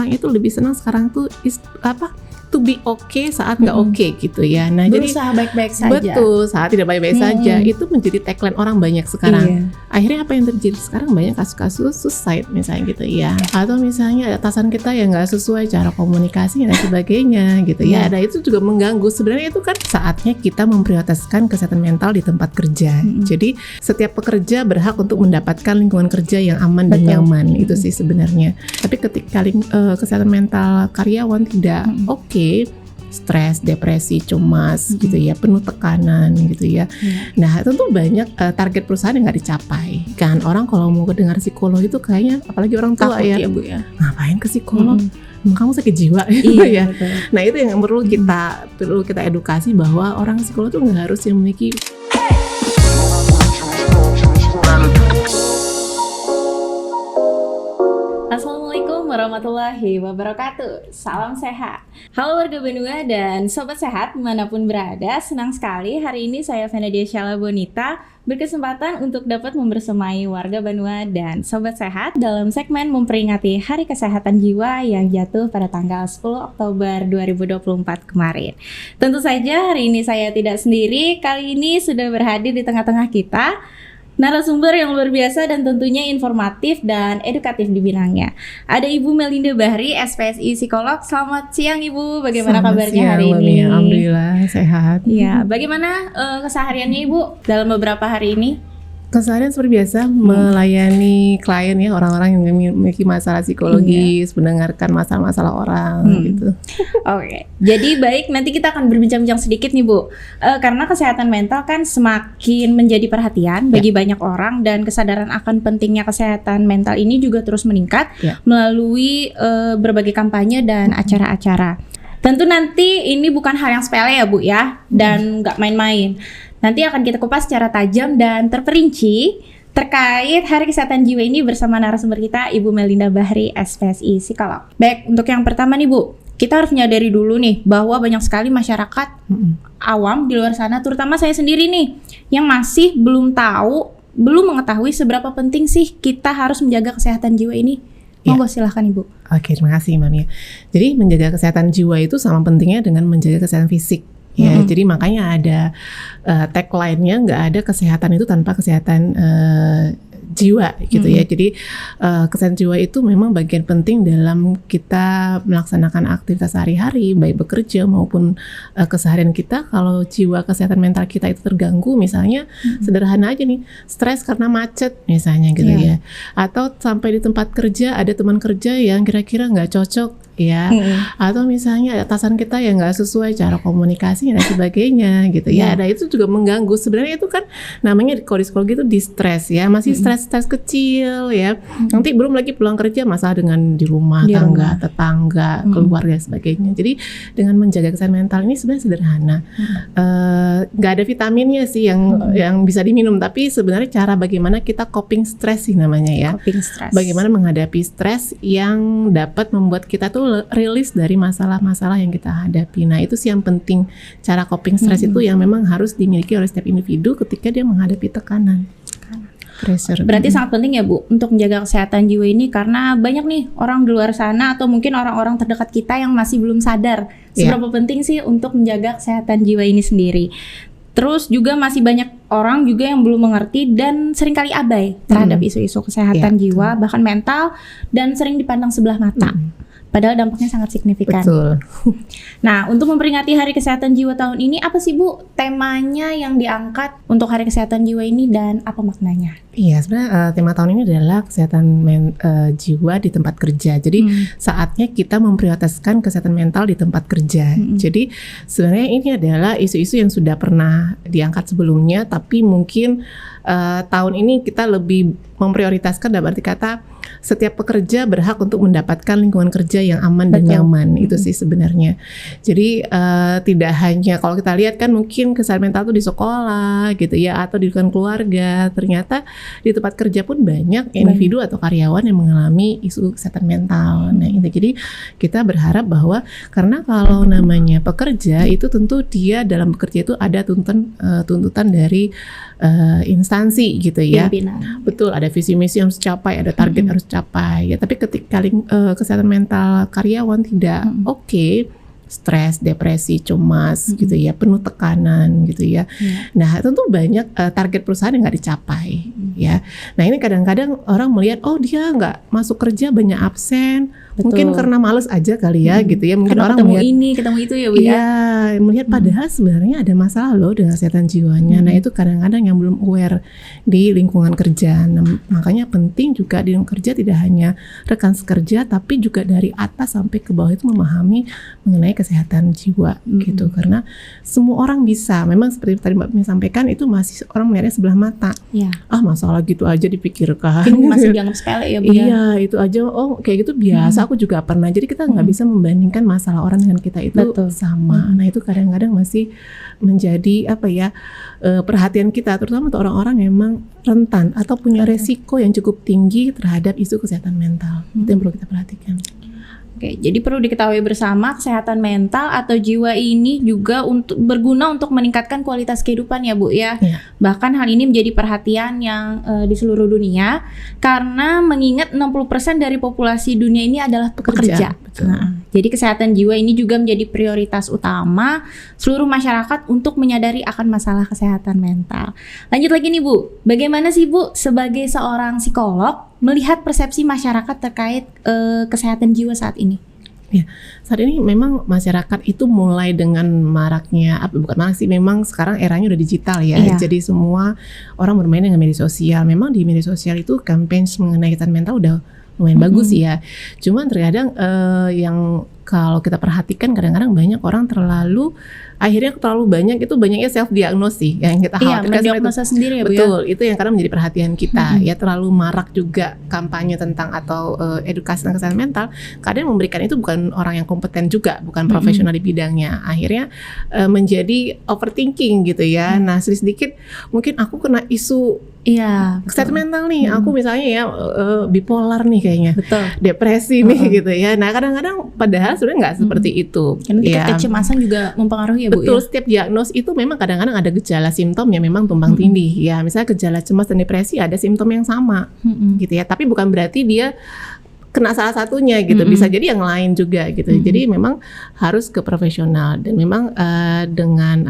orang itu lebih senang sekarang tuh to be okay saat nggak okay gitu ya. Nah, berusaha jadi baik-baik saja. Betul, saat tidak baik-baik saja itu menjadi tagline orang banyak sekarang. Iya. Akhirnya apa yang terjadi sekarang, banyak kasus-kasus suicide misalnya gitu ya. Atau misalnya atasan kita yang nggak sesuai cara komunikasi dan sebagainya gitu ya. Nah, itu juga mengganggu. Sebenarnya itu kan saatnya kita memprioritaskan kesehatan mental di tempat kerja. Jadi setiap pekerja berhak untuk mendapatkan lingkungan kerja yang aman dan nyaman. Itu sih sebenarnya. Tapi ketika kesehatan mental karyawan tidak oke, stres, depresi, cemas gitu ya, penuh tekanan gitu ya. Nah, tentu banyak target perusahaan yang nggak dicapai. Kan orang kalau mau dengar psikolog itu kayaknya, apalagi orang tua takut ya, Bu ya, ngapain ke psikolog? Kamu sakit jiwa iya, ya. Nah, itu yang perlu kita edukasi, bahwa orang psikolog itu nggak harus yang memiliki Assalamualaikum warahmatullahi wabarakatuh. Salam sehat. Halo warga Banua dan sobat sehat dimanapun berada. Senang sekali hari ini saya Venadia Syala Bonita berkesempatan untuk dapat membersamai warga Banua dan sobat sehat dalam segmen memperingati Hari Kesehatan Jiwa yang jatuh pada tanggal 10 Oktober 2024 kemarin. Tentu saja hari ini saya tidak sendiri. Kali ini sudah berhadir di tengah-tengah kita narasumber yang luar biasa dan tentunya informatif dan edukatif di bidangnya. Ada Ibu Melinda Bahri, SPSI Psikolog. Selamat siang Ibu, bagaimana kabarnya hari ini? Alhamdulillah sehat. Ya, bagaimana kesehariannya Ibu dalam beberapa hari ini? Keseharian seperti biasa, melayani klien ya, orang-orang yang memiliki masalah psikologis, mendengarkan masalah-masalah orang gitu. Oke, jadi baik, nanti kita akan berbincang-bincang sedikit nih Bu, karena kesehatan mental kan semakin menjadi perhatian bagi banyak orang, dan kesadaran akan pentingnya kesehatan mental ini juga terus meningkat melalui berbagai kampanye dan acara-acara. Tentu nanti ini bukan hal yang sepele ya Bu ya, dan nggak main-main. Nanti akan kita kupas secara tajam dan terperinci terkait Hari Kesehatan Jiwa ini bersama narasumber kita, Ibu Melinda Bahri, SPSI Psikolog. Baik, untuk yang pertama nih Bu, kita harus menyadari dulu nih bahwa banyak sekali masyarakat awam di luar sana, terutama saya sendiri nih, yang masih belum mengetahui seberapa penting sih kita harus menjaga kesehatan jiwa ini. Monggo silahkan Ibu. Oke, terima kasih Mami. Jadi menjaga kesehatan jiwa itu sama pentingnya dengan menjaga kesehatan fisik. Ya, jadi makanya ada tagline-nya, nggak ada kesehatan itu tanpa kesehatan jiwa gitu ya. Jadi kesehatan jiwa itu memang bagian penting dalam kita melaksanakan aktivitas sehari-hari, baik bekerja maupun keseharian kita. Kalau jiwa, kesehatan mental kita itu terganggu, misalnya sederhana aja nih, stres karena macet misalnya gitu ya, atau sampai di tempat kerja ada teman kerja yang kira-kira nggak cocok ya, atau misalnya atasan kita yang nggak sesuai cara komunikasi dan sebagainya gitu ya. Nah, itu juga mengganggu. Sebenarnya itu kan namanya kalau di psikologi itu distress ya, masih stres kecil ya. Nanti belum lagi pulang kerja masalah dengan di rumah, tetangga, keluarga dan sebagainya. Jadi dengan menjaga kesehatan mental ini sebenarnya sederhana. Nggak ada vitaminnya sih yang bisa diminum, tapi sebenarnya cara bagaimana kita coping stress sih namanya ya. Coping stress. Bagaimana menghadapi stres yang dapat membuat kita tuh rilis dari masalah-masalah yang kita hadapi. Nah, itu sih yang penting. Cara coping stress itu yang memang harus dimiliki oleh setiap individu ketika dia menghadapi tekanan. Pressure. Berarti sangat penting ya Bu untuk menjaga kesehatan jiwa ini, karena banyak nih orang di luar sana atau mungkin orang-orang terdekat kita yang masih belum sadar seberapa penting sih untuk menjaga kesehatan jiwa ini sendiri. Terus juga masih banyak orang juga yang belum mengerti dan seringkali abai terhadap isu-isu kesehatan jiwa, bahkan mental, dan sering dipandang sebelah mata. Padahal dampaknya sangat signifikan. Betul. Nah, untuk memperingati Hari Kesehatan Jiwa tahun ini, apa sih Bu temanya yang diangkat untuk Hari Kesehatan Jiwa ini dan apa maknanya? Iya, sebenarnya tema tahun ini adalah kesehatan jiwa di tempat kerja. Jadi saatnya kita memprioritaskan kesehatan mental di tempat kerja. Jadi sebenarnya ini adalah isu-isu yang sudah pernah diangkat sebelumnya, tapi mungkin tahun ini kita lebih memprioritaskan, dalam arti kata setiap pekerja berhak untuk mendapatkan lingkungan kerja yang aman dan nyaman. Itu sih sebenarnya. Jadi tidak hanya kalau kita lihat kan mungkin kesehatan mental itu di sekolah gitu ya, atau di lingkungan keluarga. Ternyata di tempat kerja pun banyak individu atau karyawan yang mengalami isu kesehatan mental. Nah, itu jadi kita berharap bahwa, karena kalau namanya pekerja itu tentu dia dalam bekerja itu ada tuntutan dari instansi gitu ya. Pimpinan. Betul, ada visi misi yang harus dicapai, ada target harus harus capai ya. Tapi ketika kesehatan mental karyawan tidak oke, stres, depresi, cemas gitu ya, penuh tekanan gitu ya. Nah tentu banyak target perusahaan yang nggak dicapai ya. Nah ini kadang-kadang orang melihat oh dia nggak masuk kerja banyak absen, mungkin karena males aja kali ya gitu ya. Mungkin karena orang ketemu melihat ini, ketemu itu ya Bu ya. Iya, melihat padahal sebenarnya ada masalah loh dengan kesehatan jiwanya. Nah itu kadang-kadang yang belum aware di lingkungan kerja. Nah, makanya penting juga di lingkungan kerja tidak hanya rekan sekerja, tapi juga dari atas sampai ke bawah itu memahami mengenai kesehatan jiwa gitu. Karena semua orang bisa. Memang seperti tadi Mbak Mia sampaikan itu masih orang melihatnya sebelah mata. Ah masalah gitu aja dipikirkan. Mungkin masih dianggap sepele ya Bu ya. Iya itu aja. Oh kayak gitu biasa. Aku juga pernah. Jadi kita nggak bisa membandingkan masalah orang dengan kita itu sama. Nah itu kadang-kadang masih menjadi apa ya perhatian kita, terutama untuk orang-orang yang memang rentan atau punya resiko yang cukup tinggi terhadap isu kesehatan mental. Itu yang perlu kita perhatikan. Oke, jadi perlu diketahui bersama kesehatan mental atau jiwa ini juga berguna untuk meningkatkan kualitas kehidupan ya Bu ya. Bahkan hal ini menjadi perhatian yang di seluruh dunia karena mengingat 60% dari populasi dunia ini adalah pekerja. Nah, jadi kesehatan jiwa ini juga menjadi prioritas utama seluruh masyarakat untuk menyadari akan masalah kesehatan mental. Lanjut lagi nih Bu, bagaimana sih Bu sebagai seorang psikolog melihat persepsi masyarakat terkait kesehatan jiwa saat ini? Ya, saat ini memang masyarakat itu mulai dengan maraknya, bukan marak sih, memang sekarang eranya udah digital ya. Jadi semua orang bermain dengan media sosial. Memang di media sosial itu campaign mengenai kesehatan mental udah lumayan bagus ya. Cuman terkadang yang kalau kita perhatikan kadang-kadang banyak orang terlalu banyak itu banyaknya self diagnosis yang kita khawatirkan mendiagnosa sendiri ya Bu. Betul, itu yang kadang menjadi perhatian kita ya. Terlalu marak juga kampanye tentang atau edukasi tentang kesehatan mental. Kadang memberikan itu bukan orang yang kompeten juga, bukan profesional di bidangnya. Akhirnya menjadi overthinking gitu ya. Nah sedikit mungkin aku kena isu kesehatan mental nih, aku misalnya ya bipolar nih kayaknya, depresi nih gitu ya. Nah kadang-kadang padahal sebenarnya nggak seperti itu. Karena kecemasan juga mempengaruhi ya Bu. Betul, setiap diagnos itu memang kadang-kadang ada gejala simptom yang memang tumpang tindih ya. Misalnya gejala cemas dan depresi ada simptom yang sama gitu ya. Tapi bukan berarti dia kena salah satunya gitu, bisa jadi yang lain juga gitu. Jadi memang harus ke profesional dan memang dengan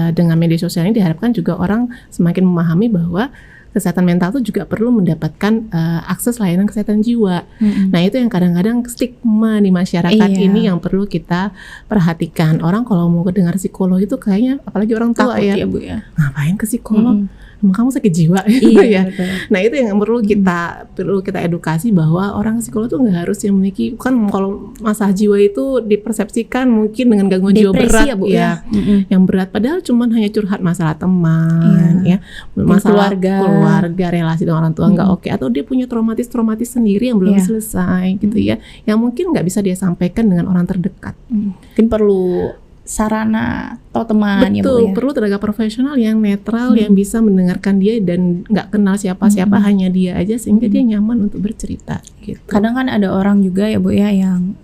dengan media sosial ini diharapkan juga orang semakin memahami bahwa kesehatan mental itu juga perlu mendapatkan akses layanan kesehatan jiwa. Nah itu yang kadang-kadang stigma di masyarakat ini yang perlu kita perhatikan. Orang kalau mau dengar psikolog itu kayaknya, apalagi orang tua takut ya Bu ya, ngapain ke psikolog? Emang kamu sakit jiwa gitu ya. Nah itu yang perlu kita edukasi bahwa orang psikolog tuh nggak harus yang memiliki, kan kalau masalah jiwa itu dipersepsikan mungkin dengan gangguan jiwa berat ya, yang berat padahal cuman hanya curhat masalah teman ya, masalah keluarga, relasi dengan orang tua nggak oke, atau dia punya traumatis sendiri yang belum selesai gitu ya, yang mungkin nggak bisa dia sampaikan dengan orang terdekat. Mungkin perlu sarana atau teman ya Bu ya. Perlu tenaga profesional yang netral yang bisa mendengarkan dia dan nggak kenal siapa-siapa, hanya dia aja sehingga dia nyaman untuk bercerita gitu. Kadang kan ada orang juga ya Bu ya yang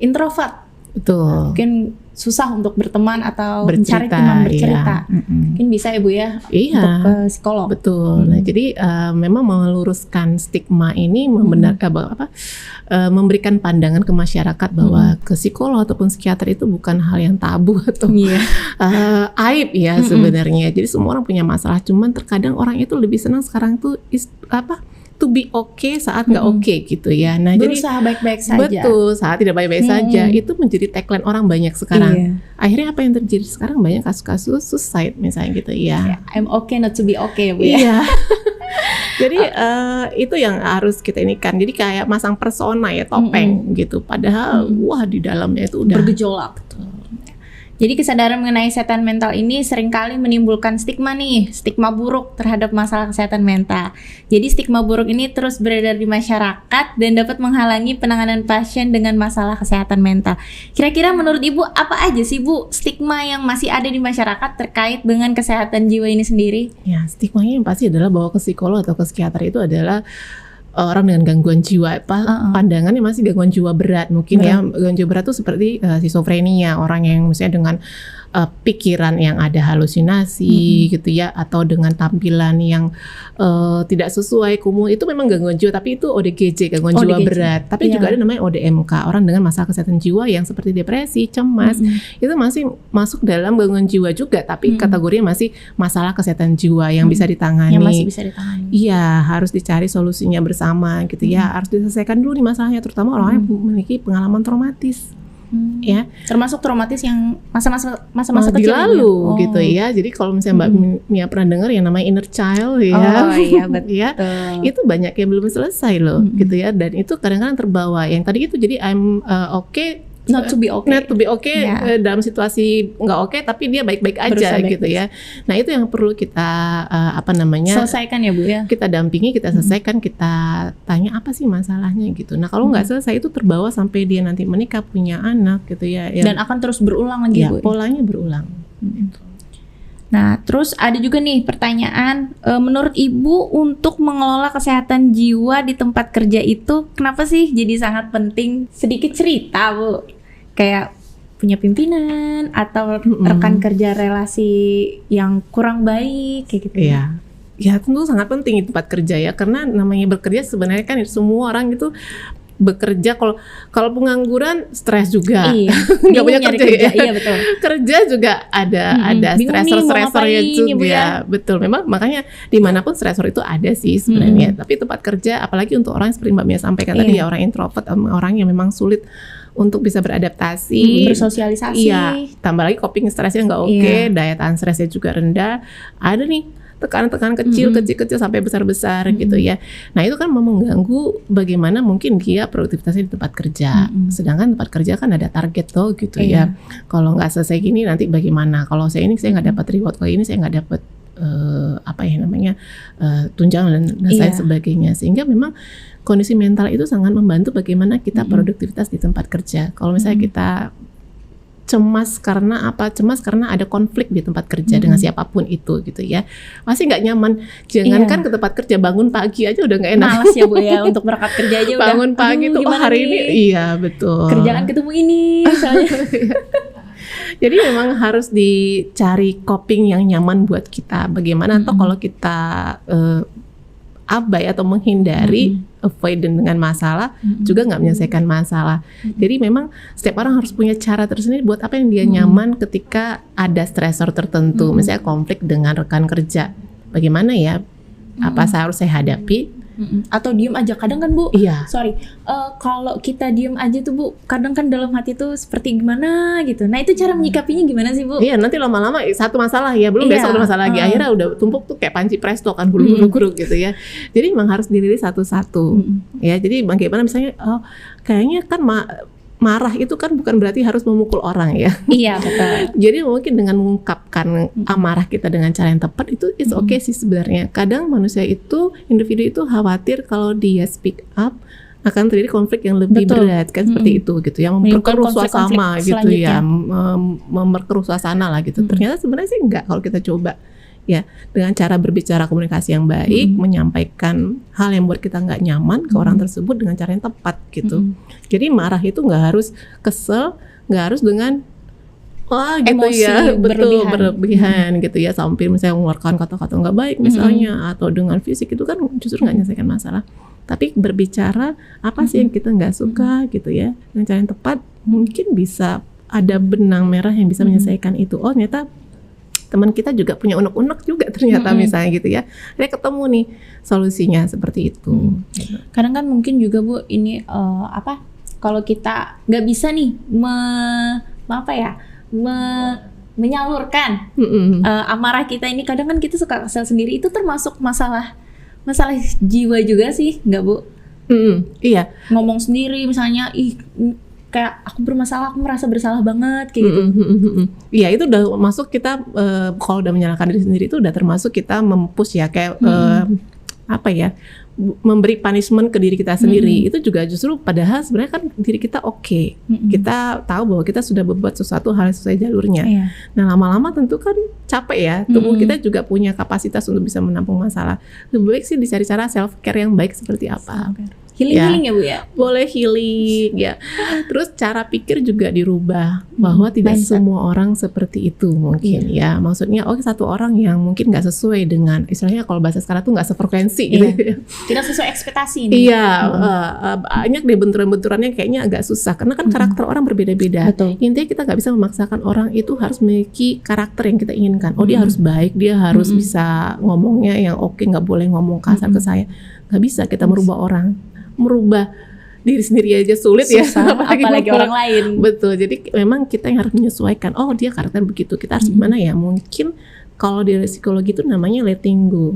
introvert. Betul. Mungkin susah untuk berteman atau mencari teman bercerita. Mungkin bisa ya Bu ya untuk ke psikolog. Betul. Nah, jadi memang meluruskan stigma ini memberikan pandangan ke masyarakat bahwa ke psikolog ataupun psikiater itu bukan hal yang tabu atau aib ya sebenarnya. Jadi semua orang punya masalah, cuman terkadang orang itu lebih senang sekarang tuh to be okay saat nggak oke gitu ya. Nah berusaha baik-baik saja. Betul, saat tidak baik-baik saja itu menjadi tagline orang banyak sekarang. Akhirnya apa yang terjadi sekarang, banyak kasus-kasus suicide misalnya gitu ya. I'm okay not to be okay Bu ya. Iya. Jadi itu yang harus kita inikan. Jadi kayak masang persona ya, topeng gitu. Padahal wah di dalamnya itu udah bergejolak. Jadi kesadaran mengenai kesehatan mental ini seringkali menimbulkan stigma buruk terhadap masalah kesehatan mental. Jadi stigma buruk ini terus beredar di masyarakat dan dapat menghalangi penanganan pasien dengan masalah kesehatan mental. Kira-kira menurut Ibu apa aja sih Bu stigma yang masih ada di masyarakat terkait dengan kesehatan jiwa ini sendiri? Ya, stigmanya yang pasti adalah bahwa ke psikolog atau ke psikiater itu adalah orang dengan gangguan jiwa, pandangannya masih gangguan jiwa berat mungkin ya. Gangguan jiwa berat itu seperti skizofrenia, orang yang misalnya dengan pikiran yang ada halusinasi gitu ya, atau dengan tampilan yang tidak sesuai kumuh, itu memang gangguan jiwa, tapi itu ODGJ, gangguan jiwa berat. Tapi juga ada namanya ODMK, orang dengan masalah kesehatan jiwa yang seperti depresi, cemas, itu masih masuk dalam gangguan jiwa juga, tapi kategorinya masih masalah kesehatan jiwa yang bisa ditangani. Yang masih bisa ditangani. Iya, harus dicari solusinya bersama gitu ya. Harus diselesaikan dulu nih masalahnya, terutama orang yang memiliki pengalaman traumatis. Ya, termasuk traumatis yang masa-masa di kecil lalu gitu ya. Jadi kalau misalnya Mbak Mia pernah dengar yang namanya inner child ya, iya betul. Ya, itu banyak yang belum selesai loh gitu ya. Dan itu kadang-kadang terbawa yang tadi itu, jadi I'm okay, not to be okay, dalam situasi nggak oke, tapi dia baik-baik aja gitu ya. Nah itu yang perlu kita selesaikan ya Bu ya. Kita dampingi, kita selesaikan, kita tanya apa sih masalahnya gitu. Nah kalau nggak selesai itu terbawa sampai dia nanti menikah, punya anak gitu ya. Dan akan terus berulang lagi ya, Bu. Polanya berulang. Nah, terus ada juga nih pertanyaan, menurut Ibu untuk mengelola kesehatan jiwa di tempat kerja itu kenapa sih jadi sangat penting? Sedikit cerita Bu, kayak punya pimpinan atau rekan kerja relasi yang kurang baik kayak gitu. Iya. Ya tentu sangat penting di tempat kerja ya, karena namanya bekerja sebenarnya kan semua orang itu bekerja, kalau pengangguran stres juga, nggak punya kerja ya. Iya betul. Kerja juga ada stresor-stresornya juga, ya. Betul. Memang makanya dimanapun stresor itu ada sih sebenarnya. Tapi tempat kerja, apalagi untuk orang seperti Mbak Mia sampaikan tadi ya, orang introvert, orang yang memang sulit untuk bisa beradaptasi, bersosialisasi. Iya. Tambah lagi coping stresnya nggak oke, daya tahan stresnya juga rendah. Ada nih tekanan-tekanan kecil sampai besar-besar gitu ya. Nah itu kan mengganggu bagaimana mungkin dia produktivitasnya di tempat kerja. Sedangkan tempat kerja kan ada target tuh gitu ya. Kalau nggak selesai gini nanti bagaimana? Kalau saya nggak dapat reward, kalau ini saya nggak dapat tunjangan dan lain sebagainya. Sehingga memang kondisi mental itu sangat membantu bagaimana kita produktivitas di tempat kerja. Kalau misalnya kita cemas karena apa? Cemas karena ada konflik di tempat kerja dengan siapapun itu gitu ya. Masih nggak nyaman. Jangankan ke tempat kerja, bangun pagi aja udah nggak enak. Malas ya Bu ya, untuk berangkat kerja aja udah. Bangun pagi tuh hari ini, iya betul. Kerjaan ketemu ini misalnya. Jadi memang harus dicari coping yang nyaman buat kita. Bagaimana atau kalau kita abai atau menghindari, avoidant dengan masalah, juga nggak menyelesaikan masalah. Jadi memang setiap orang harus punya cara tersendiri buat apa yang dia nyaman ketika ada stresor tertentu, misalnya konflik dengan rekan kerja. Bagaimana ya? Apa harus saya hadapi? Atau diem aja, kadang kan Bu, iya. Kalau kita diem aja tuh Bu, kadang kan dalam hati tuh seperti gimana gitu. Nah itu cara menyikapinya gimana sih Bu? Iya, nanti lama-lama satu masalah ya, belum besok ada masalah lagi, akhirnya udah tumpuk tuh kayak panci presto kan, guru-guru gitu ya. Jadi memang harus dirilis satu-satu ya. Jadi bagaimana misalnya, kayaknya kan marah itu kan bukan berarti harus memukul orang ya. Iya betul. Jadi mungkin dengan mengungkapkan amarah kita dengan cara yang tepat itu it's okay sih sebenarnya. Kadang manusia itu, individu itu khawatir kalau dia speak up akan terjadi konflik yang lebih berat kan, seperti itu gitu, yang memperkeruh suasana gitu ya, memperkeruh suasana lah gitu. Ternyata sebenarnya sih enggak kalau kita coba. Ya, dengan cara berbicara komunikasi yang baik, menyampaikan hal yang buat kita nggak nyaman ke orang tersebut dengan cara yang tepat gitu. Jadi marah itu nggak harus kesel, nggak harus dengan gitu emosi ya, betul berlebihan gitu ya, sampai misalnya mengeluarkan kata-kata nggak baik misalnya, atau dengan fisik, itu kan justru nggak menyelesaikan masalah. Tapi berbicara apa sih yang kita nggak suka gitu ya, dengan cara yang tepat, mungkin bisa ada benang merah yang bisa menyelesaikan itu. Oh ternyata teman kita juga punya unek-unek juga ternyata misalnya gitu ya. Dia ketemu nih solusinya seperti itu. Kadang kan mungkin juga Bu, ini kalau kita nggak bisa nih menyalurkan amarah kita ini, kadang kan kita suka kesel sendiri. Itu termasuk masalah jiwa juga sih, nggak Bu? Iya. Ngomong sendiri misalnya, kayak aku bermasalah, aku merasa bersalah banget kayak gitu. Iya, itu udah masuk kita, kalau udah menyalahkan diri sendiri itu udah termasuk kita mempush ya, kayak memberi punishment ke diri kita sendiri. Itu juga justru padahal sebenarnya kan diri kita oke. Kita tahu bahwa kita sudah berbuat sesuatu hal yang sesuai jalurnya. Nah lama-lama tentu kan capek ya, tubuh kita juga punya kapasitas untuk bisa menampung masalah. Lebih baik sih dicari cara self care yang baik seperti apa. Healing ya Bu ya. Boleh healing ya. Terus cara pikir juga dirubah bahwa tidak mindset. semua orang seperti itu mungkin ya. Maksudnya satu orang yang mungkin nggak sesuai dengan istilahnya kalau bahasa sekarang tuh nggak sefrekuensi gitu ya. Tidak sesuai ekspektasi ini. Iya, banyak deh benturan-benturannya kayaknya agak susah karena kan karakter orang berbeda-beda. Betul. Intinya kita nggak bisa memaksakan orang itu harus memiliki karakter yang kita inginkan. Dia harus baik, dia harus bisa ngomongnya yang oke, nggak boleh ngomong kasar ke saya. Nggak bisa kita merubah orang. Merubah diri sendiri aja sulit Susah, ya, apalagi orang lain. Betul, jadi memang kita yang harus menyesuaikan. Dia karakter begitu, kita harus gimana ya? Mungkin kalau di psikologi itu namanya letting go.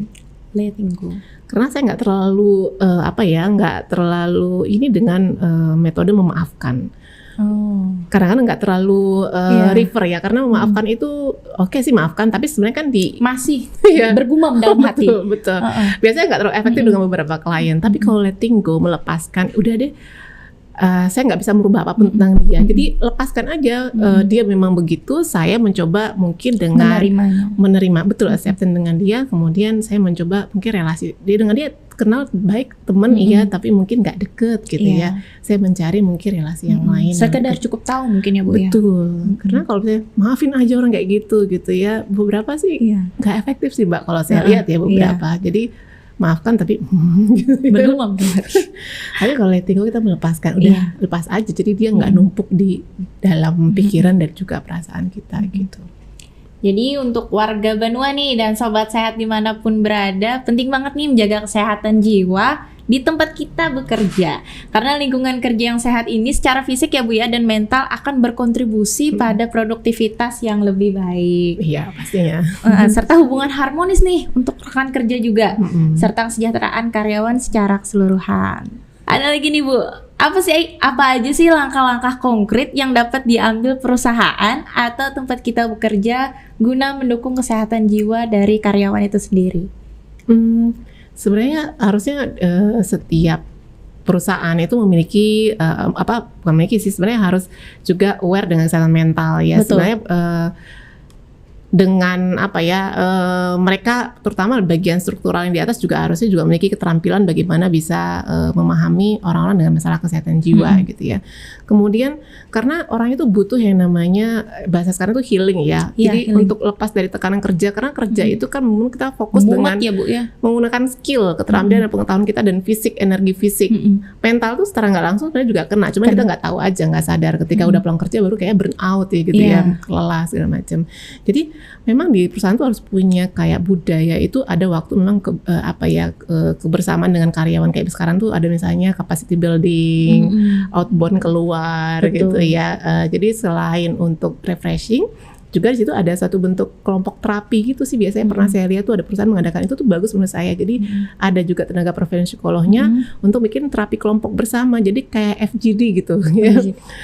Letting go. Karena saya nggak terlalu nggak terlalu ini dengan metode memaafkan. Kadang-kadang nggak terlalu refer ya, karena memaafkan itu oke sih maafkan, tapi sebenarnya kan masih Iya. bergumam dalam hati. Betul. Biasanya nggak terlalu efektif dengan beberapa klien, tapi kalau letting go, melepaskan, udah deh. Saya nggak bisa merubah apapun tentang dia, jadi lepaskan aja. Dia memang begitu. Saya mencoba mungkin dengan menerima, betul, acceptance dengan dia. Kemudian saya mencoba mungkin relasi dia dengan dia kenal baik teman iya, tapi mungkin nggak deket gitu ya. Saya mencari mungkin relasi yang lain. Sekedar cukup tahu mungkin ya Bu ya. Betul. Karena kalau saya maafin aja orang kayak gitu ya, beberapa sih nggak efektif sih Mbak kalau saya lihat ya beberapa. Jadi maafkan tapi gitu ya. Bergumam. Tapi kalau letting go kita melepaskan, udah lepas aja, jadi dia nggak numpuk di dalam pikiran dan juga perasaan kita gitu. Jadi untuk warga Banua nih dan sobat sehat dimanapun berada, penting banget nih menjaga kesehatan jiwa di tempat kita bekerja, karena lingkungan kerja yang sehat ini secara fisik ya Bu ya dan mental akan berkontribusi pada produktivitas yang lebih baik. Iya pastinya. Serta hubungan harmonis nih untuk rekan kerja juga, serta kesejahteraan karyawan secara keseluruhan. Ada lagi nih Bu, apa aja sih langkah-langkah konkret yang dapat diambil perusahaan atau tempat kita bekerja guna mendukung kesehatan jiwa dari karyawan itu sendiri? Sebenarnya harusnya setiap perusahaan itu memiliki bukan memiliki sih, sebenarnya harus juga aware dengan kesehatan mental ya. Betul. Sebenarnya dengan mereka terutama bagian struktural yang di atas juga harusnya juga memiliki keterampilan bagaimana bisa memahami orang-orang dengan masalah kesehatan jiwa gitu ya. Kemudian karena orang itu butuh yang namanya bahasa sekarang itu healing ya. Jadi healing. Untuk lepas dari tekanan kerja, karena kerja itu kan kita fokus dengan ya, Bu, ya? Menggunakan skill, keterampilan dan pengetahuan kita dan fisik, energi fisik. Mental tuh secara nggak langsung sebenarnya juga kena, cuma kita nggak tahu aja, nggak sadar ketika udah pulang kerja baru kayak burn out ya gitu ya, lelah segala macam. Jadi memang di perusahaan tuh harus punya kayak budaya itu ada waktu memang kebersamaan dengan karyawan. Kayak sekarang tuh ada misalnya capacity building, outbound keluar. Betul. Gitu ya. Jadi selain untuk refreshing, juga di situ ada satu bentuk kelompok terapi gitu sih biasanya pernah saya lihat tuh ada perusahaan mengadakan itu tuh bagus menurut saya. Jadi ada juga tenaga profesional psikolognya untuk bikin terapi kelompok bersama. Jadi kayak FGD gitu ya.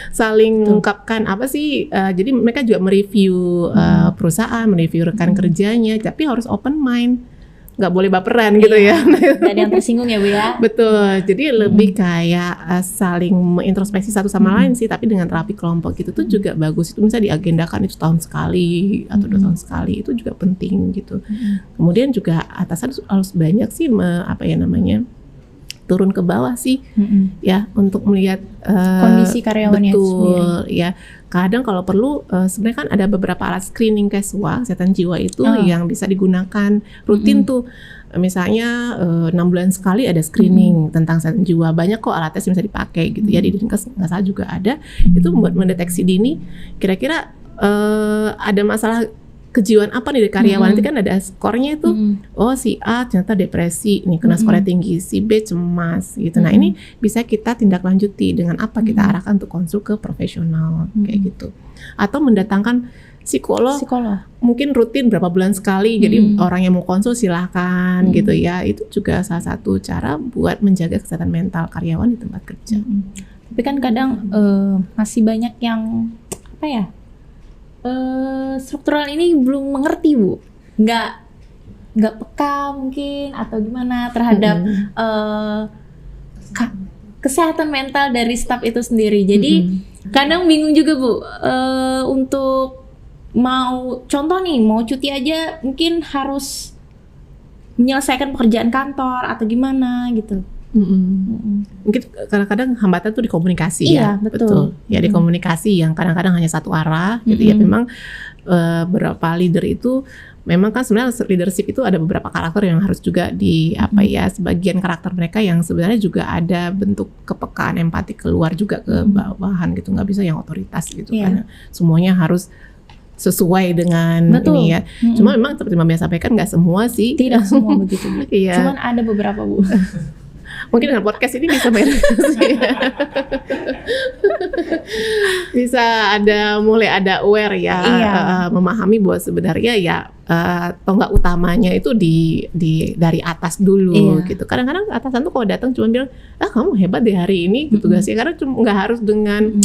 Saling mengungkapkan apa sih. Jadi mereka juga mereview perusahaan, mereview rekan kerjanya, tapi harus open mind. Nggak boleh baperan gitu ya. Nggak ada yang tersinggung ya Bu ya. Betul, jadi lebih kayak saling mengintrospeksi satu sama lain sih, tapi dengan terapi kelompok gitu tuh juga bagus. Itu misalnya diagendakan itu tahun sekali atau 2 tahun sekali, itu juga penting gitu. Kemudian juga atasan harus banyak sih turun ke bawah sih ya untuk melihat kondisi karyawannya. Betul ya. Kadang kalau perlu sebenarnya kan ada beberapa alat screening casual kesehatan jiwa itu yang bisa digunakan rutin tuh. Misalnya 6 bulan sekali ada screening tentang kesehatan jiwa. Banyak kok alat tes yang bisa dipakai gitu ya. Di Dinkes nggak salah juga ada. Itu buat mendeteksi dini kira-kira ada masalah kejiwaan apa nih dari karyawan. Nanti kan ada skornya itu. Oh si A ternyata depresi, nih kena skornya tinggi, si B cemas gitu. Nah ini bisa kita tindak lanjuti dengan apa kita arahkan untuk konsul ke profesional kayak gitu. Atau mendatangkan psikolog. Mungkin rutin berapa bulan sekali. Jadi orang yang mau konsul silahkan gitu ya. Itu juga salah satu cara buat menjaga kesehatan mental karyawan di tempat kerja. Tapi kan kadang masih banyak yang struktural ini belum mengerti Bu, nggak peka mungkin atau gimana terhadap kesehatan mental dari staf itu sendiri. Jadi kadang bingung juga Bu, untuk mau cuti aja mungkin harus menyelesaikan pekerjaan kantor atau gimana gitu. Mungkin kadang-kadang hambatan tuh di komunikasi Iya, ya. betul. Ya di komunikasi yang kadang-kadang hanya satu arah gitu ya. Memang beberapa leader itu memang kan sebenarnya leadership itu ada beberapa karakter yang harus juga di apa ya, sebagian karakter mereka yang sebenarnya juga ada bentuk kepekaan empati keluar juga ke bawahan gitu, nggak bisa yang otoritas gitu kan. Semuanya harus sesuai dengan ini ya. Cuma memang seperti Mbak Mia sampaikan nggak semua sih. Tidak semua begitu Bu. Iya. Cuman ada beberapa Bu. Mungkin dengan podcast ini bisa bisa mulai ada aware ya, memahami bahwa sebenarnya ya tonggak utamanya itu dari atas dulu gitu. Kadang-kadang atasan tuh kalau datang cuma bilang, kamu hebat deh hari ini gitu guys ya, karena nggak harus dengan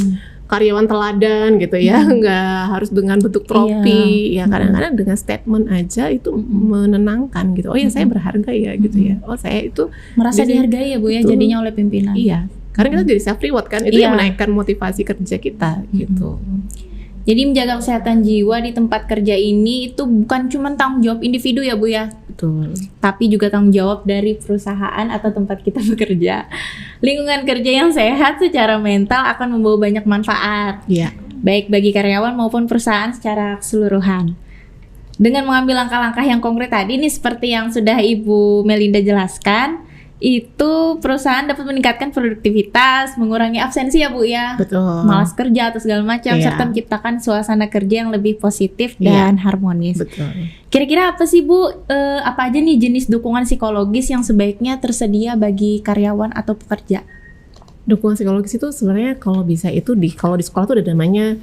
karyawan teladan gitu ya, nggak harus dengan bentuk trofi ya, kadang-kadang dengan statement aja itu menenangkan gitu. Oh ya saya berharga ya gitu ya, oh saya itu merasa dihargai ya Bu ya jadinya oleh pimpinan. Iya, karena kita jadi self reward kan, itu yang menaikkan motivasi kerja kita gitu. Jadi menjaga kesehatan jiwa di tempat kerja ini itu bukan cuma tanggung jawab individu ya Bu ya. Betul. Tapi juga tanggung jawab dari perusahaan atau tempat kita bekerja. Lingkungan kerja yang sehat secara mental akan membawa banyak manfaat. Iya. Baik bagi karyawan maupun perusahaan secara keseluruhan. Dengan mengambil langkah-langkah yang konkret tadi nih seperti yang sudah Ibu Melinda jelaskan, itu perusahaan dapat meningkatkan produktivitas, mengurangi absensi ya Bu ya. Betul. Malas kerja atau segala macam, serta menciptakan suasana kerja yang lebih positif dan harmonis. Betul. Kira-kira apa sih Bu, apa aja nih jenis dukungan psikologis yang sebaiknya tersedia bagi karyawan atau pekerja? Dukungan psikologis itu sebenarnya kalau bisa itu kalau di sekolah tuh ada namanya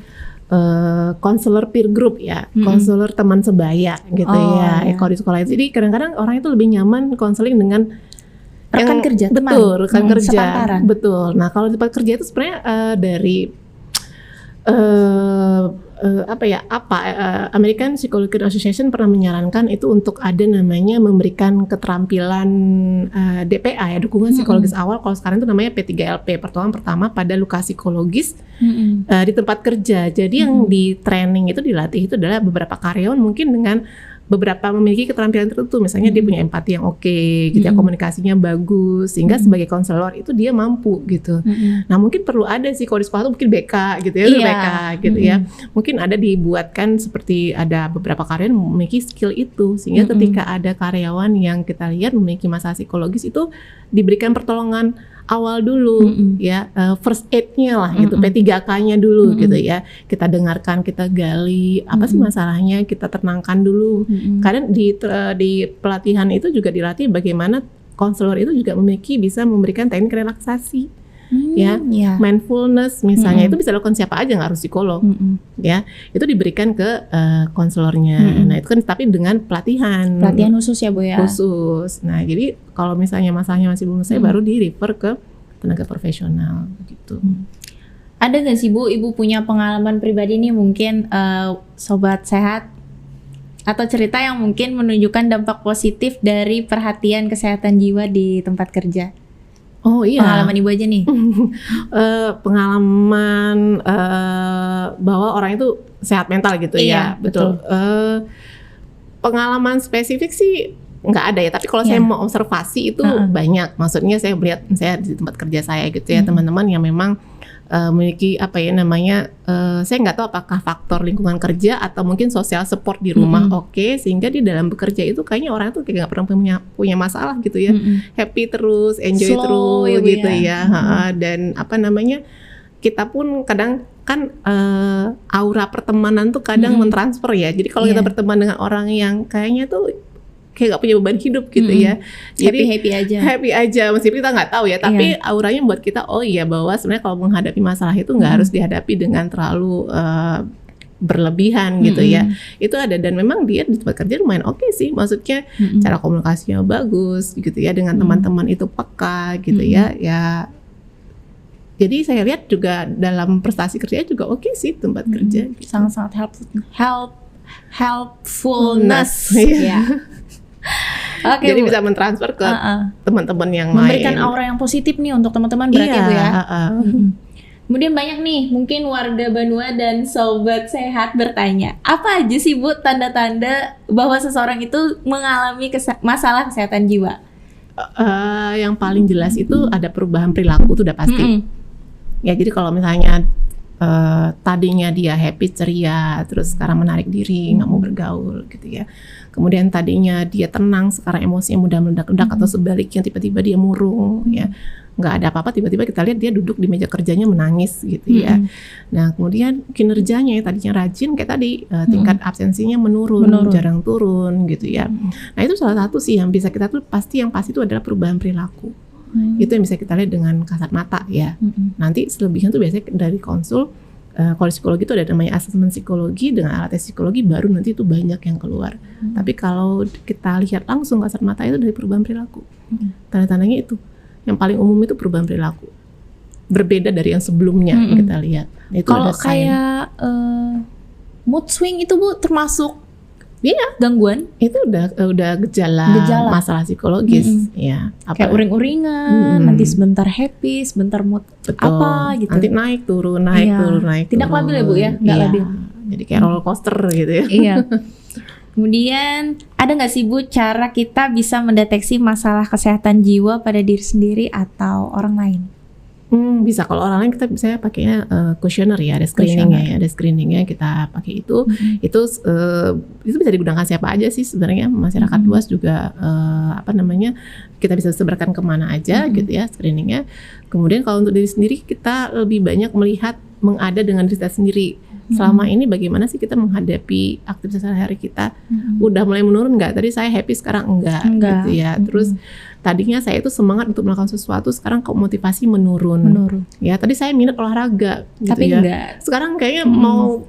konselor peer group ya, konselor teman sebaya gitu ya. Kalau di sekolah itu, jadi kadang-kadang orang itu lebih nyaman konseling dengan rekan kerja, teman. Betul, rekan kerja. Sepantaran. Betul. Nah, kalau di tempat kerja itu sebenarnya dari American Psychological Association pernah menyarankan itu untuk ada namanya memberikan keterampilan DPA ya, dukungan psikologis awal. Kalau sekarang itu namanya P3LP, pertolongan pertama pada luka psikologis di tempat kerja. Jadi yang di training itu dilatih itu adalah beberapa karyawan mungkin dengan beberapa memiliki keterampilan tertentu, misalnya dia punya empati yang oke, gitu ya, komunikasinya bagus, sehingga sebagai konselor itu dia mampu gitu. Nah mungkin perlu ada sih kalau di sekolah tuh mungkin BK gitu ya, BK gitu ya, mungkin ada dibuatkan seperti ada beberapa karyawan memiliki skill itu, sehingga ketika ada karyawan yang kita lihat memiliki masalah psikologis itu diberikan pertolongan awal dulu ya, first aid-nya lah gitu, P3K-nya dulu gitu ya. Kita dengarkan, kita gali apa sih masalahnya, kita tenangkan dulu. Karena di pelatihan itu juga dilatih bagaimana konselor itu juga bisa memberikan teknik relaksasi. Mindfulness misalnya itu bisa dilakukan siapa aja, nggak harus psikolog ya, itu diberikan ke konselornya. Nah itu kan tapi dengan pelatihan khusus ya Bu ya, khusus. Nah jadi kalau misalnya masalahnya masih belum selesai baru di refer ke tenaga profesional gitu. Ada nggak sih Bu, Ibu punya pengalaman pribadi nih mungkin sobat sehat atau cerita yang mungkin menunjukkan dampak positif dari perhatian kesehatan jiwa di tempat kerja? Oh iya. Pengalaman Ibu aja nih. Pengalaman bahwa orang itu sehat mental gitu ya. Betul. Pengalaman spesifik sih nggak ada ya. Tapi kalau saya mau observasi itu banyak. Maksudnya saya melihat saya di tempat kerja saya gitu ya, teman-teman yang memang memiliki saya nggak tahu apakah faktor lingkungan kerja atau mungkin sosial support di rumah sehingga di dalam bekerja itu kayaknya orang tuh kayak nggak pernah punya masalah gitu ya, happy terus, enjoy slow, terus gitu ya. Dan kita pun kadang kan aura pertemanan tuh kadang mentransfer ya. Jadi kalau kita berteman dengan orang yang kayaknya tuh kayak gak punya beban hidup gitu ya, jadi happy aja meskipun kita nggak tahu ya, tapi auranya buat kita bahwa sebenarnya kalau menghadapi masalah itu nggak harus dihadapi dengan terlalu berlebihan gitu ya. Itu ada, dan memang dia di tempat kerja lumayan oke sih, maksudnya cara komunikasinya bagus gitu ya, dengan teman-teman itu peka gitu ya. Jadi saya lihat juga dalam prestasi kerja juga oke sih tempat kerja gitu. Sangat-sangat helpfulness ya. Jadi bisa mentransfer ke teman-teman yang memberikan lain. aura yang positif nih untuk teman-teman berarti Bu ya. Kemudian banyak nih mungkin warga Banua dan sobat sehat bertanya, apa aja sih Bu tanda-tanda bahwa seseorang itu mengalami masalah kesehatan jiwa? Yang paling jelas itu ada perubahan perilaku itu udah pasti. Ya jadi kalau misalnya tadinya dia happy, ceria, terus sekarang menarik diri, nggak mau bergaul gitu ya. Kemudian tadinya dia tenang, sekarang emosinya mudah meledak-ledak, atau sebaliknya tiba-tiba dia murung, ya nggak ada apa-apa, tiba-tiba kita lihat dia duduk di meja kerjanya menangis gitu ya. Nah kemudian kinerjanya yang tadinya rajin kayak tadi, tingkat absensinya menurun, jarang turun gitu ya. Nah itu salah satu sih yang bisa kita tuh yang pasti itu adalah perubahan perilaku. Itu yang bisa kita lihat dengan kasat mata ya. Nanti selebihnya tuh biasanya dari konsul, kalau psikologi itu ada namanya asesmen psikologi, dengan alat tes psikologi baru nanti itu banyak yang keluar. Tapi kalau kita lihat langsung kasat mata itu dari perubahan perilaku. Tanda-tandanya itu yang paling umum itu perubahan perilaku, berbeda dari yang sebelumnya kita lihat. Itu kalau kayak mood swing itu Bu termasuk gangguan? Itu udah gejala masalah psikologis ya. Kayak uring-uringan, nanti sebentar happy, sebentar mood apa gitu. Nanti naik turun, naik turun. Tidak labil ya Bu ya? Nggak labil. Jadi kayak roller coaster gitu ya. Iya. Kemudian ada nggak sih Bu cara kita bisa mendeteksi masalah kesehatan jiwa pada diri sendiri atau orang lain? Bisa, kalau orang lain kita bisa pakainya kuesioner ya, ada screeningnya kita pakai itu. Itu bisa digunakan siapa aja sih sebenarnya, masyarakat luas juga kita bisa sebarkan kemana aja gitu ya screeningnya. Kemudian kalau untuk diri sendiri kita lebih banyak melihat mengada dengan diri kita sendiri. Selama ini bagaimana sih kita menghadapi aktivitas sehari-hari kita? Udah mulai menurun nggak? Tadi saya happy, sekarang enggak. Gitu ya. Terus tadinya saya itu semangat untuk melakukan sesuatu, sekarang kok motivasi menurun. Ya tadi saya minat olahraga gitu. Tapi ya. Enggak. Sekarang kayaknya mau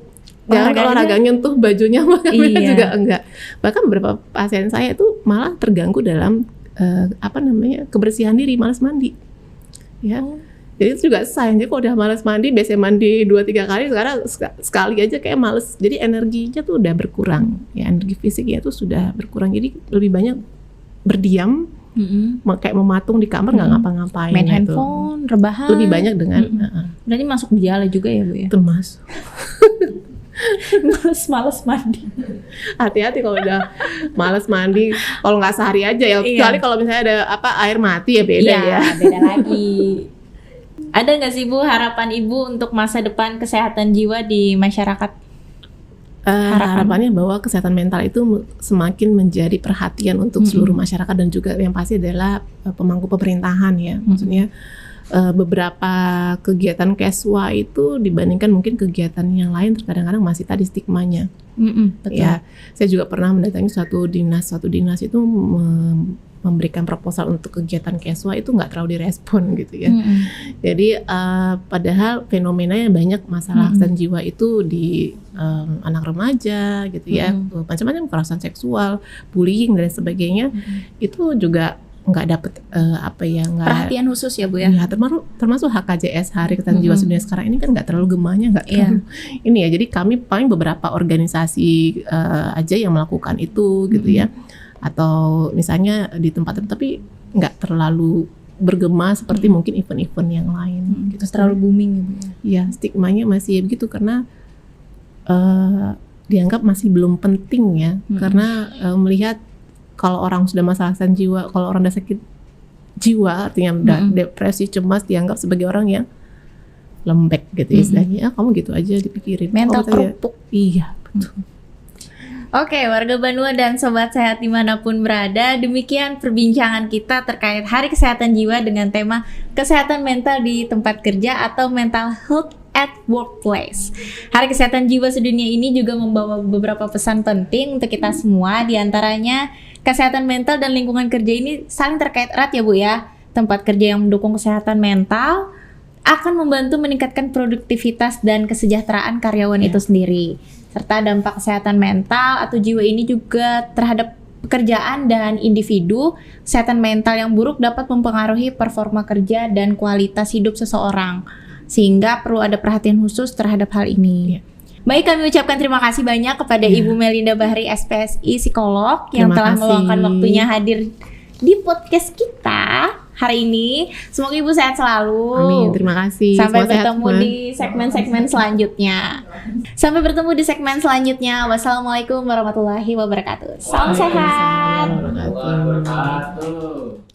olahraga nyentuh bajunya juga enggak. Bahkan beberapa pasien saya itu malah terganggu dalam kebersihan diri, malas mandi. Ya. Jadi itu juga sayang, jadi kalau udah malas mandi, biasanya mandi 2-3 kali, sekarang sekali aja kayak males. Jadi energinya tuh udah berkurang, ya energi fisiknya tuh sudah berkurang. Jadi lebih banyak berdiam, kayak mematung di kamar, nggak ngapa-ngapain. Main handphone, rebahan. Lebih banyak dengan. Berarti masuk gejala juga ya Bu ya? Termasuk. Males mandi. Hati-hati kalau udah males mandi, kalau nggak sehari aja ya. Kecuali kalau misalnya ada air mati ya beda ya. Beda lagi. Ada nggak sih Bu harapan Ibu untuk masa depan kesehatan jiwa di masyarakat? Harapannya bahwa kesehatan mental itu semakin menjadi perhatian untuk seluruh masyarakat, dan juga yang pasti adalah pemangku pemerintahan ya. Maksudnya beberapa kegiatan keswa itu dibandingkan mungkin kegiatan yang lain kadang-kadang masih tadi stigmanya. Betul. Ya, saya juga pernah mendatangi suatu dinas itu memberikan proposal untuk kegiatan keswa itu nggak terlalu direspon gitu ya. Jadi padahal fenomenanya banyak masalah kesehatan jiwa itu di anak remaja gitu ya, macam-macam kekerasan seksual, bullying dan sebagainya, itu juga nggak dapet perhatian khusus ya Bu ya. Ya termasuk HKJS, Hari Kesehatan Jiwa Sedunia sekarang ini kan nggak terlalu gemahnya, nggak terlalu ini ya. Jadi kami paling beberapa organisasi aja yang melakukan itu gitu ya. Atau misalnya di tempat tapi nggak terlalu bergema seperti mungkin event-event yang lain. Gitu. Terlalu booming ya Bu. Ya stigmanya masih begitu karena dianggap masih belum penting ya. Karena melihat kalau orang sudah masalah kesehatan jiwa, kalau orang udah sakit jiwa artinya udah depresi, cemas, dianggap sebagai orang yang lembek gitu istilahnya. Kamu gitu aja dipikirin. Mental kerupuk. Iya betul. Oke, warga Banua dan sobat sehat dimanapun berada, demikian perbincangan kita terkait Hari Kesehatan Jiwa dengan tema kesehatan mental di tempat kerja atau mental health at workplace. Hari Kesehatan Jiwa Sedunia ini juga membawa beberapa pesan penting untuk kita semua, diantaranya kesehatan mental dan lingkungan kerja ini saling terkait erat ya Bu ya. Tempat kerja yang mendukung kesehatan mental akan membantu meningkatkan produktivitas dan kesejahteraan karyawan itu sendiri. Serta dampak kesehatan mental atau jiwa ini juga terhadap pekerjaan dan individu. Kesehatan mental yang buruk dapat mempengaruhi performa kerja dan kualitas hidup seseorang, sehingga perlu ada perhatian khusus terhadap hal ini. Baik, kami ucapkan terima kasih banyak kepada Ibu Melinda Bahri, SPSI Psikolog, yang telah meluangkan waktunya hadir di podcast kita hari ini. Semoga Ibu sehat selalu. Amin, terima kasih. Sampai bertemu di segmen-segmen selanjutnya. Sampai bertemu di segmen selanjutnya. Wassalamualaikum warahmatullahi wabarakatuh. Salam sehat. Waalaikumsalam warahmatullahi wabarakatuh.